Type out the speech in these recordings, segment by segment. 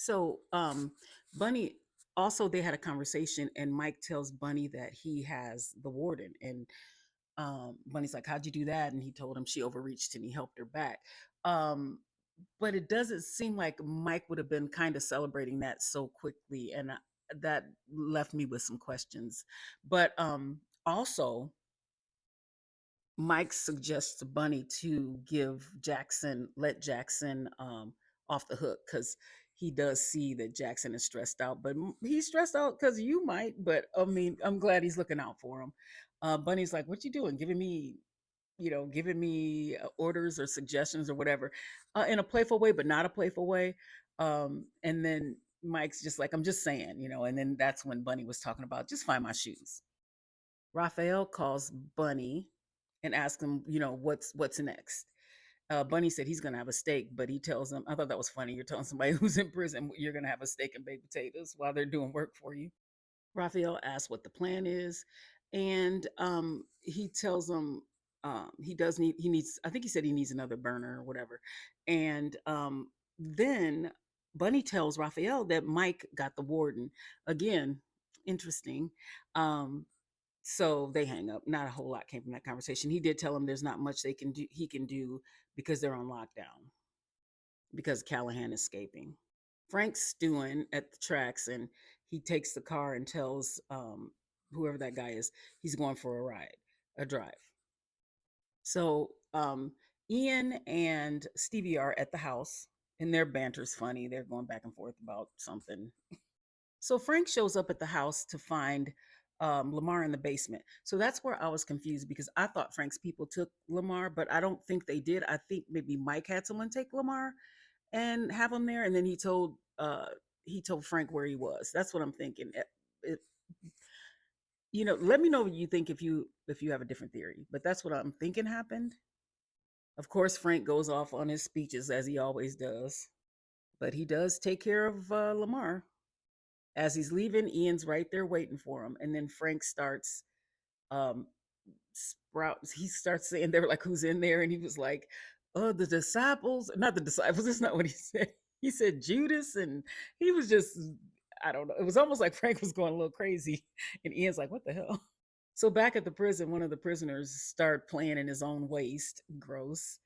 So, Bunny also they had a conversation, and Mike tells Bunny that he has the warden, and Bunny's like, "How'd you do that?" And he told him she overreached and he helped her back. Um, but it doesn't seem like Mike would have been kind of celebrating that so quickly, and that left me with some questions. But also, Mike suggests to Bunny to let Jackson off the hook because he does see that Jackson is stressed out, but he's stressed out because you might. But I mean, I'm glad he's looking out for him. Bunny's like, "What you doing? Giving me orders or suggestions or whatever, in a playful way, but not a playful way." And then Mike's just like, "I'm just saying." And then that's when Bunny was talking about just find my shoes. Raphael calls Bunny and asks him, what's next. Bunny said he's gonna have a steak, but he tells him, I thought that was funny. You're telling somebody who's in prison you're gonna have a steak and baked potatoes while they're doing work for you. Raphael asks what the plan is, and he tells him he needs. I think he said he needs another burner or whatever. And then Bunny tells Raphael that Mike got the warden again. Interesting. Um, so they hang up. Not a whole lot came from that conversation. He did tell him there's not much he can do because they're on lockdown because Callahan is escaping. Frank's stewing at the tracks and he takes the car and tells whoever that guy is he's going for a drive. So Ian and Stevie are at the house and their banter's funny. They're going back and forth about something. So Frank shows up at the house to find Lamar in the basement. So that's where I was confused because I thought Frank's people took Lamar, but I don't think they did. I think maybe Mike had someone take Lamar and have him there, and then he told Frank where he was. That's what I'm thinking. It, Let me know what you think if you have a different theory, but that's what I'm thinking happened. Of course, Frank goes off on his speeches as he always does, but he does take care of Lamar. As he's leaving, Ian's right there waiting for him, and then Frank starts um sprouts. He starts saying they were like, "Who's in there?" And he was like, "Oh, the disciples." Not the disciples. That's not what he said. He said Judas, and he was just, I don't know. It was almost like Frank was going a little crazy, and Ian's like, "What the hell?" So back at the prison, one of the prisoners start playing in his own waste. Gross.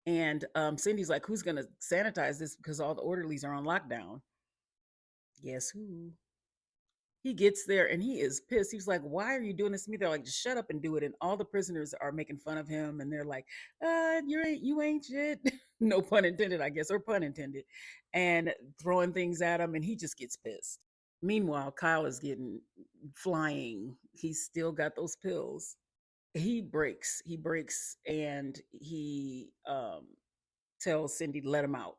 And Cindy's like, "Who's gonna sanitize this? Because all the orderlies are on lockdown." Guess who? He gets there and he is pissed. He's like, "Why are you doing this to me?" They're like, "Just shut up and do it." And all the prisoners are making fun of him, and they're like, you ain't shit." No pun intended, I guess, or pun intended, and throwing things at him, and he just gets pissed. Meanwhile, Kyle is getting flying. He's still got those pills. He breaks, and he tells Cindy to let him out,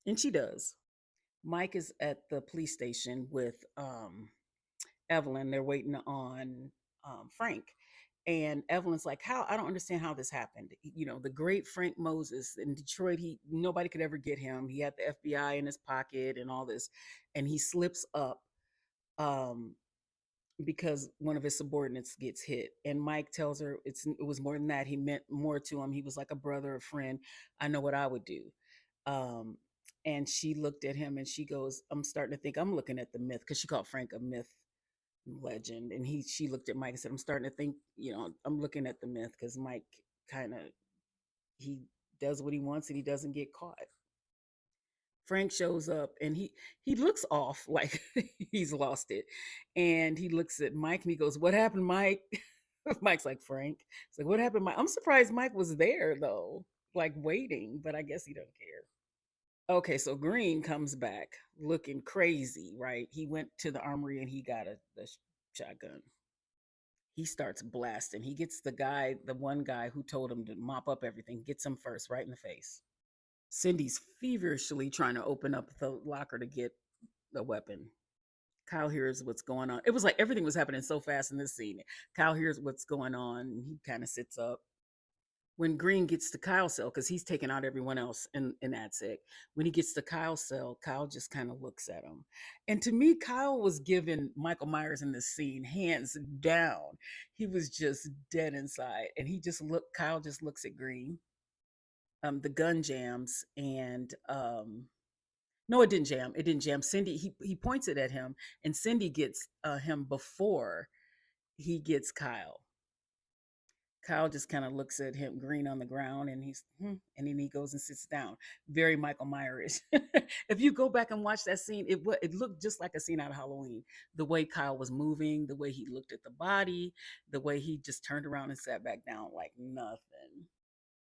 and she does. Mike is at the police station with Evelyn. They're waiting on Frank. And Evelyn's like, "How? I don't understand how this happened. The great Frank Moses in Detroit, nobody could ever get him. He had the FBI in his pocket and all this. And he slips up um, because one of his subordinates gets hit. And Mike tells her it was more than that. He meant more to him. He was like a brother, a friend. I know what I would do." Um, and she looked at him and she goes, "I'm starting to think I'm looking at the myth," because she called Frank a myth legend. And she looked at Mike and said, "I'm starting to think, I'm looking at the myth because Mike kind of he does what he wants and he doesn't get caught." Frank shows up and he looks off like he's lost it. And he looks at Mike and he goes, "What happened, Mike?" Mike's like, "Frank." It's like, "What happened, Mike?" I'm surprised Mike was there though, like waiting, but I guess he doesn't care. Okay, so Green comes back looking crazy, right? He went to the armory and he got a shotgun. He starts blasting. He gets the one guy who told him to mop up everything, gets him first, right in the face. Cindy's feverishly trying to open up the locker to get the weapon. Kyle hears what's going on. It was like everything was happening so fast in this scene. Kyle hears what's going on and he kind of sits up. When Green gets to Kyle's cell, because he's taking out everyone else in that sec. When he gets to Kyle's cell, Kyle just kind of looks at him. And to me, Kyle was giving Michael Myers in this scene hands down. He was just dead inside. And Kyle just looks at Green. The gun jams, and No, it didn't jam. It didn't jam. Cindy, he points it at him, and Cindy gets him before he gets Kyle. Kyle just kind of looks at him, green on the ground, and and then he goes and sits down. Very Michael Myers. If you go back and watch that scene, it looked just like a scene out of Halloween. The way Kyle was moving, the way he looked at the body, the way he just turned around and sat back down like nothing.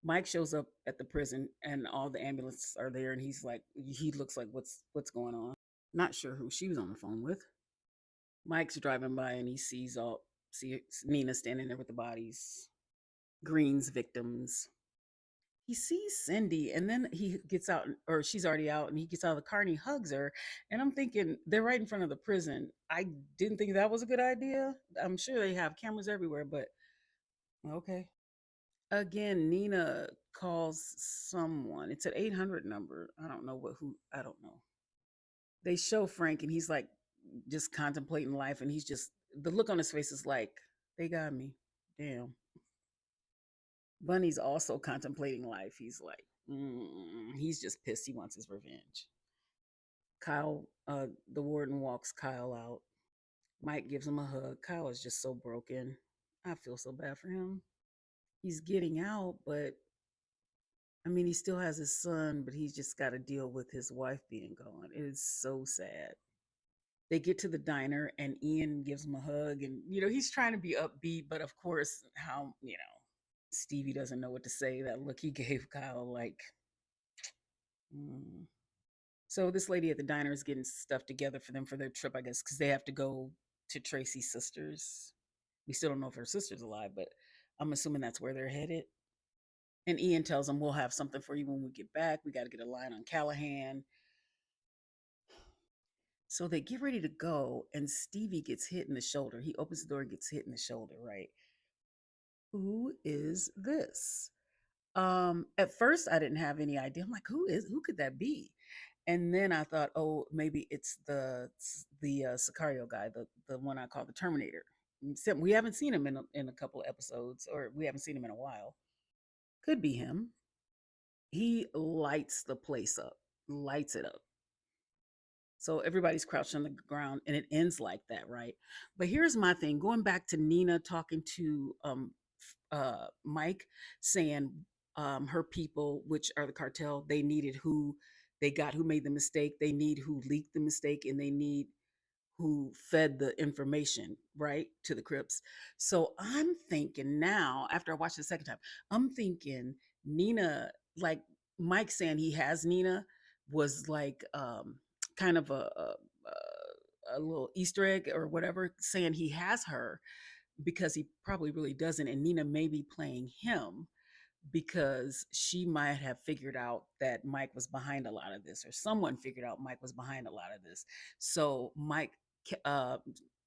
Mike shows up at the prison, and all the ambulances are there, and he looks like, what's going on? Not sure who she was on the phone with. Mike's driving by, and he see Nina standing there with the bodies. Green's victims. He sees Cindy, and then he gets out, or she's already out, and he gets out of the car and he hugs her. And I'm thinking, they're right in front of the prison. I didn't think that was a good idea. I'm sure they have cameras everywhere, but okay. Again, Nina calls someone. It's an 800 number. I don't know I don't know. They show Frank, and he's like just contemplating life, and the look on his face is like, they got me. Damn. Bunny's also contemplating life. He's like, he's just pissed. He wants his revenge. Kyle, the warden walks Kyle out. Mike gives him a hug. Kyle is just so broken. I feel so bad for him. He's getting out, but I mean, he still has his son, but he's just got to deal with his wife being gone. It is so sad. They get to the diner, and Ian gives him a hug, and he's trying to be upbeat, but of course, Stevie doesn't know what to say. That look he gave Kyle, like, mm. So this lady at the diner is getting stuff together for them for their trip, I guess, because they have to go to Tracy's sister's. We still don't know if her sister's alive, but I'm assuming that's where they're headed. And Ian tells them, we'll have something for you when we get back. We got to get a line on Callahan. So they get ready to go, and Stevie gets hit in the shoulder. He opens the door and gets hit in the shoulder, right? Who is this? At first I didn't have any idea. I'm like, who could that be? And then I thought, oh, maybe it's the Sicario guy, the one I call the Terminator. Except we haven't seen him in a couple of episodes, or we haven't seen him in a while. Could be him. He lights the place up, lights it up. So everybody's crouched on the ground, and it ends like that, right? But here's my thing: going back to Nina talking to Mike, saying her people, which are the cartel, they needed who made the mistake, they need who leaked the mistake, and they need who fed the information right to the Crips. So I'm thinking now, after I watched it the second time, I'm thinking Nina, like Mike saying he has Nina, was like kind of a little Easter egg or whatever, saying he has her because he probably really doesn't, and Nina may be playing him because she might have figured out that Mike was behind a lot of this, or someone figured out Mike was behind a lot of this. So uh,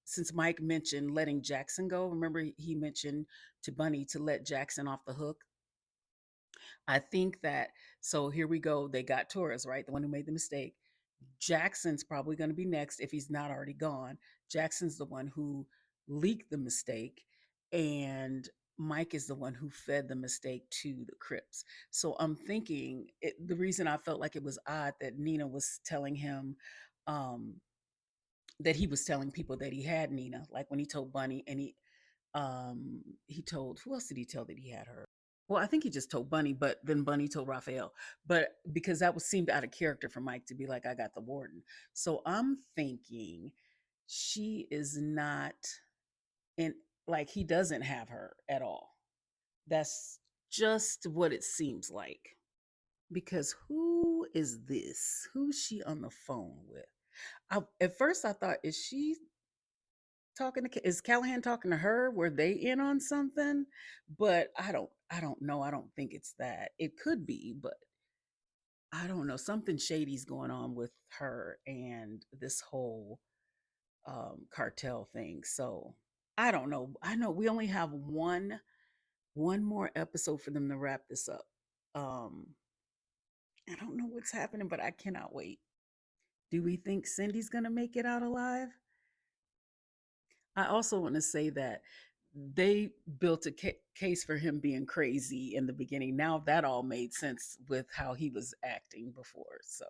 since Mike mentioned letting Jackson go, remember he mentioned to Bunny to let Jackson off the hook. I think that, so here we go. They got Torres, right? The one who made the mistake. Jackson's probably going to be next if he's not already gone. Jackson's the one who leaked the mistake, and Mike is the one who fed the mistake to the Crips. So I'm thinking the reason I felt like it was odd that Nina was telling him um, that he was telling people that he had Nina, like when he told Bunny, and he told, who else did he tell that he had her? Well, I think he just told Bunny, but then Bunny told Raphael. But because that was seemed out of character for Mike to be like, I got the warden. So I'm thinking she is not in, like, he doesn't have her at all. That's just what it seems like. Because who is this? Who's she on the phone with? At first I thought, is Callahan talking to her? Were they in on something? But I don't know. I don't think it's that. It could be, but I don't know. Something shady's going on with her and this whole cartel thing. So I don't know. I know we only have one more episode for them to wrap this up. Um I don't know what's happening, but I cannot wait. Do we think Cindy's gonna make it out alive? I also want to say that they built a case for him being crazy in the beginning. Now that all made sense with how he was acting before. So